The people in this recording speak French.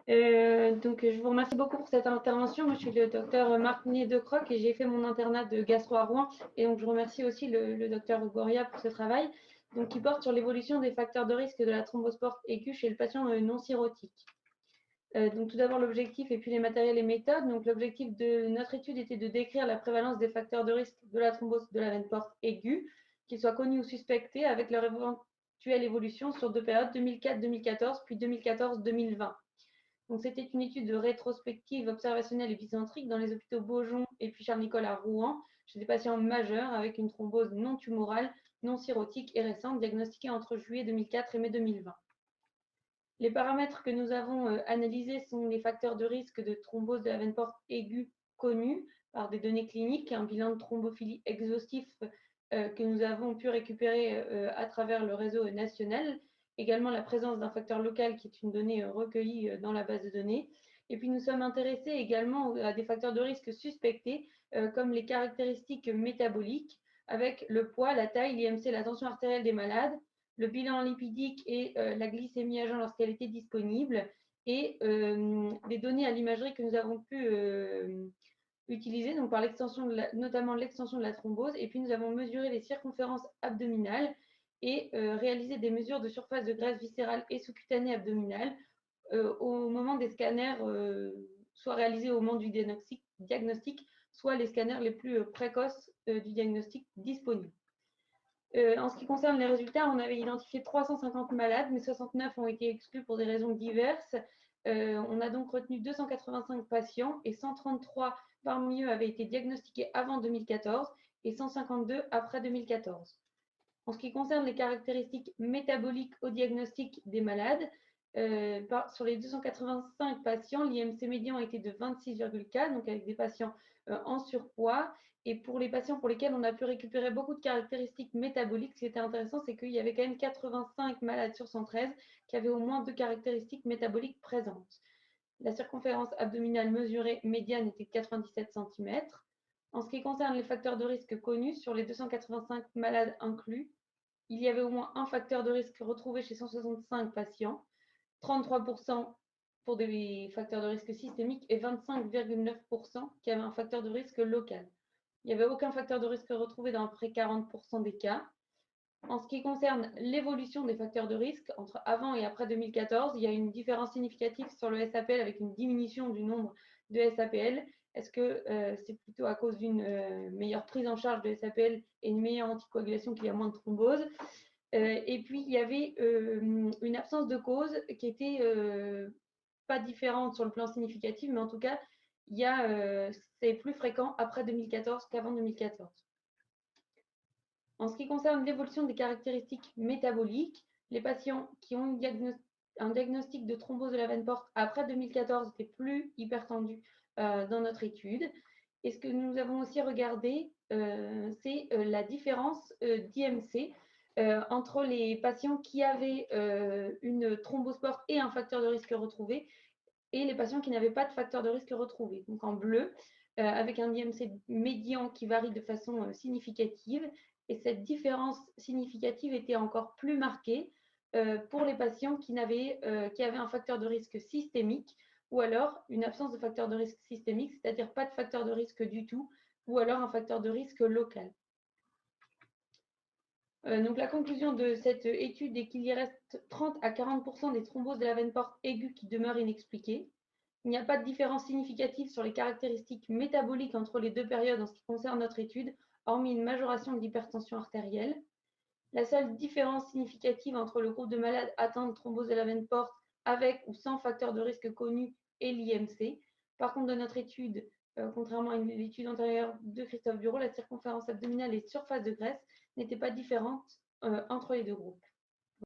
Je vous remercie beaucoup pour cette intervention. Moi, je suis le docteur Marc Nier-Decroc et j'ai fait mon internat de gastro à Rouen. Et donc, je remercie aussi le docteur Goria pour ce travail, donc, qui porte sur l'évolution des facteurs de risque de la thrombospore aiguë chez le patient non cirrhotique. Tout d'abord, l'objectif et puis les matériels et méthodes. Donc, l'objectif de notre étude était de décrire la prévalence des facteurs de risque de la thrombose de la veine porte aiguë, qu'ils soient connus ou suspectés, avec leur éventuelle évolution sur deux périodes, 2004-2014, puis 2014-2020. Donc, c'était une étude de rétrospective observationnelle épicentrique dans les hôpitaux Beaujon et puis Charles-Nicolle à Rouen, chez des patients majeurs avec une thrombose non tumorale, non cirrhotique et récente, diagnostiquée entre juillet 2004 et mai 2020. Les paramètres que nous avons analysés sont les facteurs de risque de thrombose de la veine porte aiguë connus par des données cliniques, un bilan de thrombophilie exhaustif que nous avons pu récupérer à travers le réseau national, également la présence d'un facteur local qui est une donnée recueillie dans la base de données. Et puis nous sommes intéressés également à des facteurs de risque suspectés comme les caractéristiques métaboliques avec le poids, la taille, l'IMC, la tension artérielle des malades, le bilan lipidique et la glycémie à jeun lorsqu'elle était disponible, et des données à l'imagerie que nous avons pu utiliser, donc par l'extension notamment l'extension de la thrombose, et puis nous avons mesuré les circonférences abdominales et réalisé des mesures de surface de graisse viscérale et sous-cutanée abdominale au moment des scanners, soit réalisés au moment du diagnostic, soit les scanners les plus précoces du diagnostic disponibles. En ce qui concerne les résultats, on avait identifié 350 malades, mais 69 ont été exclus pour des raisons diverses. On a donc retenu 285 patients et 133 parmi eux avaient été diagnostiqués avant 2014 et 152 après 2014. En ce qui concerne les caractéristiques métaboliques au diagnostic des malades, sur les 285 patients, l'IMC médian était de 26,4, donc avec des patients en surpoids. Et pour les patients pour lesquels on a pu récupérer beaucoup de caractéristiques métaboliques, ce qui était intéressant, c'est qu'il y avait quand même 85 malades sur 113 qui avaient au moins 2 caractéristiques métaboliques présentes. La circonférence abdominale mesurée médiane était de 97 cm. En ce qui concerne les facteurs de risque connus, sur les 285 malades inclus, il y avait au moins un facteur de risque retrouvé chez 165 patients, 33% pour des facteurs de risque systémiques et 25,9% qui avaient un facteur de risque local. Il n'y avait aucun facteur de risque retrouvé dans à peu près 40% des cas. En ce qui concerne l'évolution des facteurs de risque, entre avant et après 2014, il y a une différence significative sur le SAPL avec une diminution du nombre de SAPL. Est-ce que c'est plutôt à cause d'une meilleure prise en charge de SAPL et une meilleure anticoagulation qu'il y a moins de thrombose? Et puis, il y avait une absence de cause qui était pas différente sur le plan significatif, mais en tout cas, c'est plus fréquent après 2014 qu'avant 2014. En ce qui concerne l'évolution des caractéristiques métaboliques, les patients qui ont un diagnostic de thrombose de la veine porte après 2014 étaient plus hypertendus dans notre étude. Et ce que nous avons aussi regardé, c'est la différence d'IMC entre les patients qui avaient une thrombospore et un facteur de risque retrouvé et les patients qui n'avaient pas de facteur de risque retrouvé. Donc en bleu, avec un IMC médian qui varie de façon significative. Et cette différence significative était encore plus marquée pour les patients qui avaient un facteur de risque systémique ou alors une absence de facteur de risque systémique, c'est-à-dire pas de facteur de risque du tout, ou alors un facteur de risque local. Donc la conclusion de cette étude est qu'il y reste 30 à 40% des thromboses de la veine porte aiguë qui demeurent inexpliquées. Il n'y a pas de différence significative sur les caractéristiques métaboliques entre les deux périodes en ce qui concerne notre étude, hormis une majoration de l'hypertension artérielle. La seule différence significative entre le groupe de malades atteints de thrombose de la veine porte avec ou sans facteur de risque connu est l'IMC. Par contre, dans notre étude, contrairement à l'étude antérieure de Christophe Bureau, la circonférence abdominale et surface de graisse n'étaient pas différentes entre les deux groupes.